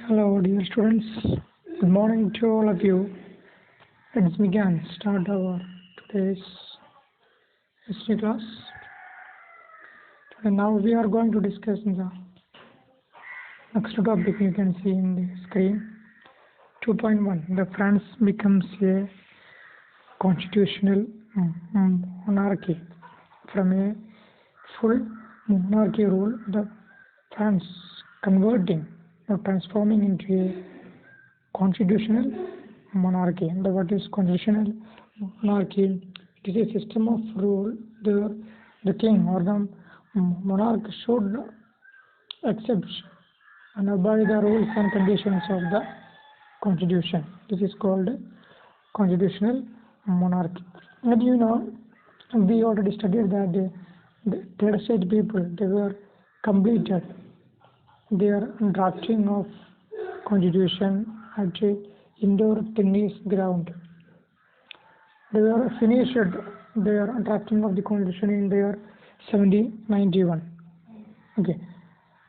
Hello, dear students. Good morning to all of you. Let's begin. Start our today's history class. Today, now we are going to discuss the next topic. You can see in the screen. 2.1. The France becomes a constitutional monarchy. From a full monarchy rule, the France converting or transforming into a constitutional monarchy. And what is constitutional monarchy? It is a system of rule where the king or the monarch should accept and obey the rules and conditions of the constitution. This is called constitutional monarchy. And we already studied that the third stage people, they were completed their drafting of constitution at indoor tennis ground. They were finished their drafting of the constitution in their 1791. Okay.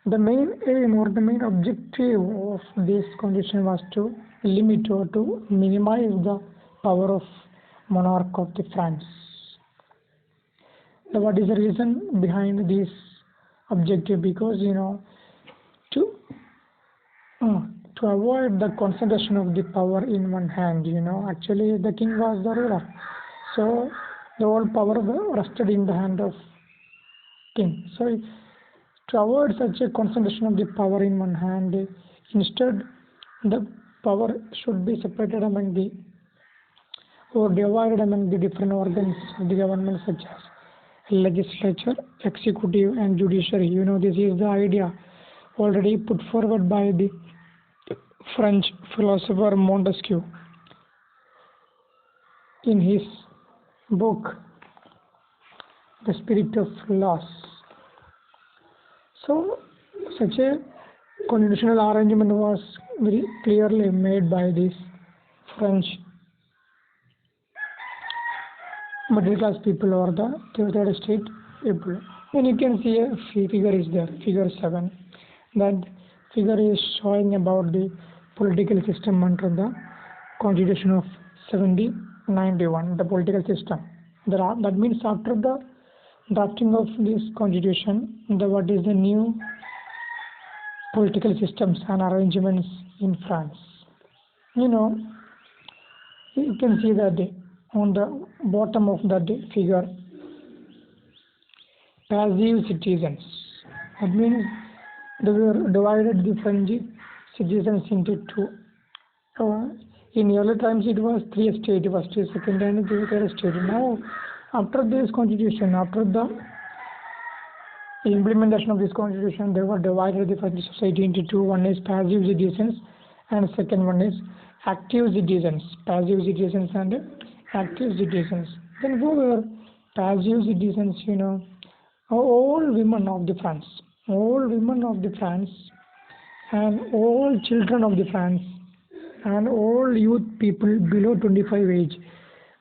The main aim or the main objective of this constitution was to limit or to minimize the power of monarch of the France. Now, what is the reason behind this objective? Because to avoid the concentration of the power in one hand, actually the king was the ruler, so the whole power rested in the hand of king. So to avoid such a concentration of the power in one hand, instead the power should be separated among the or divided among the different organs of the government, such as legislature, executive and judiciary. This is the idea already put forward by the French philosopher Montesquieu in his book The Spirit of Laws. So such a constitutional arrangement was very clearly made by these French middle class people or the third state people. And you can see a figure is there, figure 7. That figure is showing about the political system under the Constitution of 1791, the political system. That means after the drafting of this constitution, what is the new political systems and arrangements in France. You can see that on the bottom of that figure, passive citizens. That means they were divided the French citizens into two. In early times it was 3 states, first, second and third state. Now after this constitution, after the implementation of this constitution, they were divided the French society into two. One is passive citizens and second one is active citizens. Passive citizens and active citizens. Then who were passive citizens? All women of the France. All women of the France and all children of the France and all youth people below 25 age,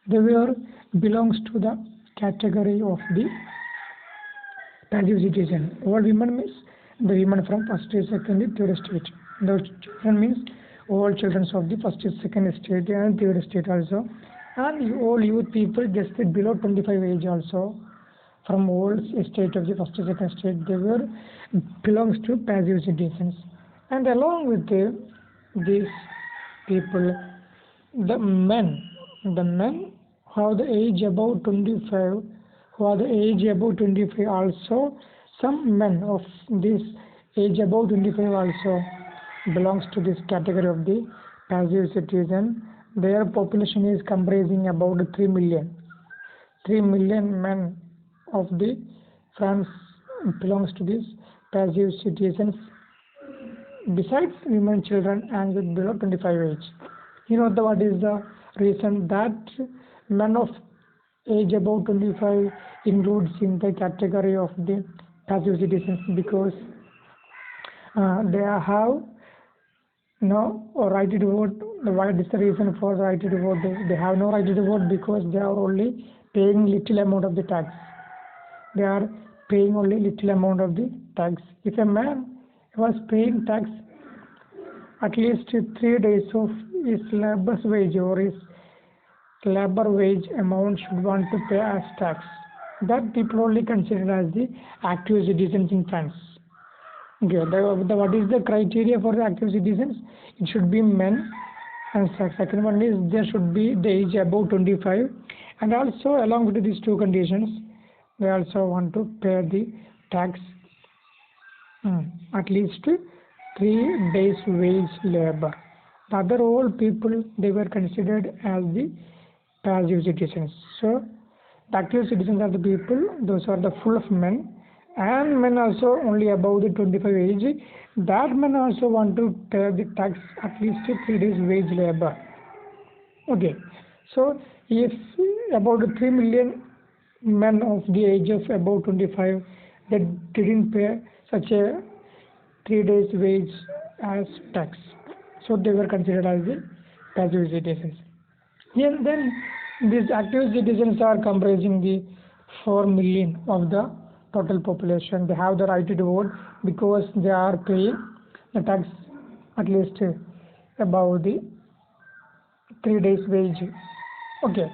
they were belongs to the category of the passive citizen. All women means the women from first state, second, third state. The children means all children of the first, second state and third state also, and all youth people just below 25 age also. From all state of the first, second state, they were belongs to passive citizens. And along with these people, the men who have the age above 25, also, some men of this age above 25 also belongs to this category of the passive citizen. Their population is comprising about 3 million. 3 million men of the France belongs to these passive citizens, besides women, children and with below 25 age. What is the reason that men of age above 25 includes in the category of the passive citizens? Because they have no right to vote. What is the reason for the right to vote? They have no right to vote because they are only paying little amount of the tax. They are paying only little amount of the tax. If a man was paying tax at least 3 days of his labor's wage or his labor wage amount should want to pay as tax. That people only considered as the active citizens in France. Okay, what is the criteria for the active citizens? It should be men, and second one is there should be the age above 25, and also along with these two conditions, they also want to pay the tax at least 3 days wage labor. The other old people, they were considered as the passive citizens. So the active citizens are the people, those are the full of men, and men also only above the 25 age. That men also want to pay the tax at least 3 days wage labor. Okay, so if about 3 million men of the age of above 25 that didn't pay such a 3 days wage as tax, so they were considered as the passive citizens. And then these active citizens are comprising the 4 million of the total population. They have the right to vote because they are paying the tax at least above the 3 days wage. Okay,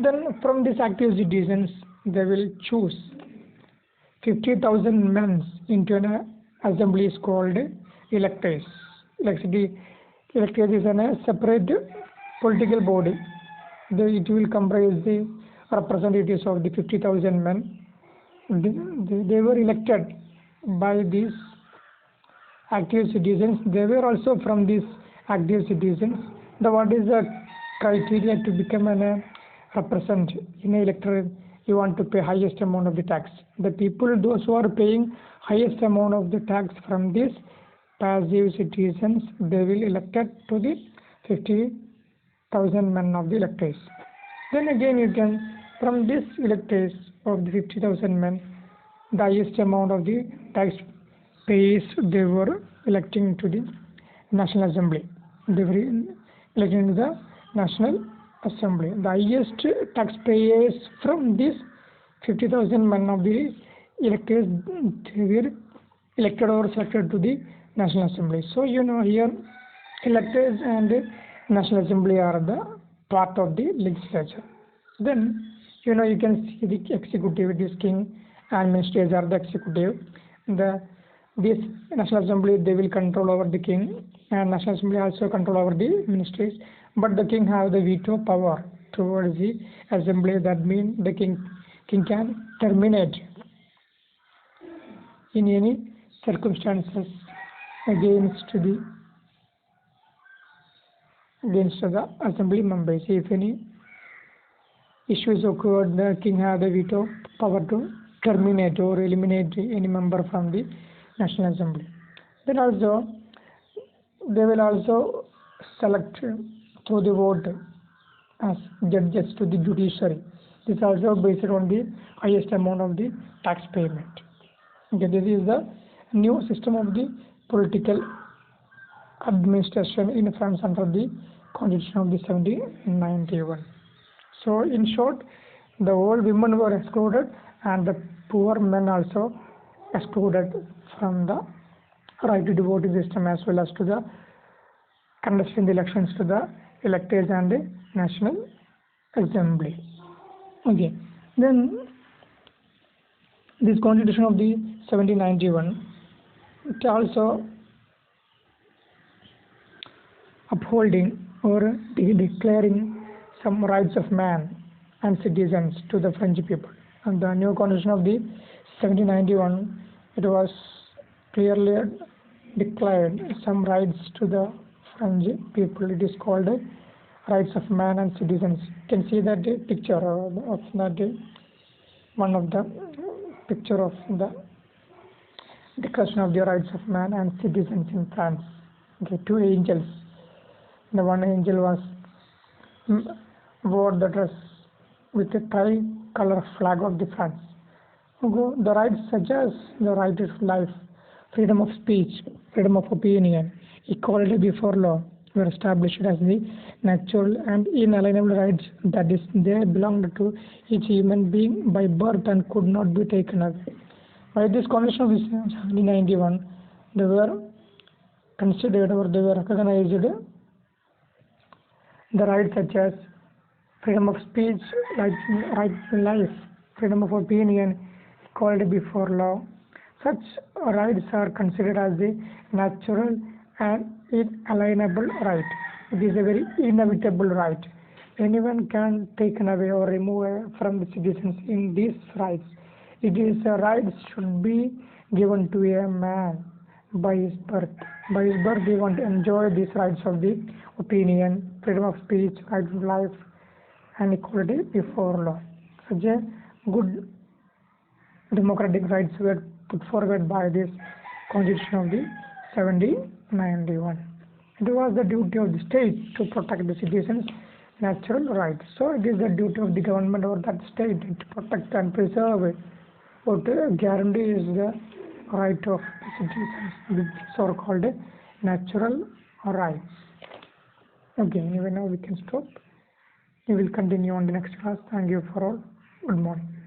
then from these active citizens they will choose 50,000 men into an assembly is called electors. Electors is a separate political body. It will comprise the representatives of the 50,000 men. They were elected by these active citizens. They were also from these active citizens. What is the criteria to become a represent in an electorate? You want to pay highest amount of the tax. The people, those who are paying highest amount of the tax from these passive citizens, they will elected to the 50,000 men of the electors. Then again you can, from this electors of the 50,000 men, the highest amount of the tax pays they were electing to the National Assembly. They were electing to the National Assembly. The highest taxpayers from this 50,000 men of the electors, they were elected or selected to the National Assembly. So here electors and National Assembly are the part of the legislature. Then you can see the executive, this king and ministers are the executive. This National Assembly, they will control over the king, and National Assembly also control over the ministries, but the king have the veto power towards the assembly. That means the king can terminate in any circumstances against the assembly members. If any issues occurred, the king have the veto power to terminate or eliminate any member from the National Assembly. Then also they will also select through the vote as judges to the judiciary. This is also based on the highest amount of the tax payment. Okay, this is the new system of the political administration in France under the Constitution of the 1791. So in short, the old women were excluded and the poor men also excluded from the right to the voting system, as well as to the conducting the elections to the electors and the National Assembly. Okay, then this Constitution of the 1791, it also upholding or declaring some rights of man and citizens to the French people. And the new Constitution of the 1791, it was clearly declared some rights to the French people. It is called rights of man and citizens. You can see that picture of that, one of the picture of the Declaration of the Rights of Man and Citizens in France. Okay, two angels. The one angel wore the dress with a tri-color flag of the France. The rights such as the right to life, freedom of speech, freedom of opinion, equality before law were established as the natural and inalienable rights, that is, they belonged to each human being by birth and could not be taken away. By this Constitution of 1791, they were considered or they were recognized the rights such as freedom of speech, right to life, freedom of opinion, equality before law. Such rights are considered as the natural and inalienable right. It is a very inevitable right. Anyone can take away or remove from the citizens in these rights. It is a right should be given to a man by his birth. By his birth, he want to enjoy these rights of the opinion, freedom of speech, right to life, and equality before law. Such a good democratic rights were put forward by this Constitution of the 1791. It was the duty of the state to protect the citizens' natural rights. So it is the duty of the government or that state to protect and preserve it. What guarantee is the right of the citizens, which are called natural rights. Okay, anyway, now we can stop. We will continue on the next class. Thank you for all. Good morning.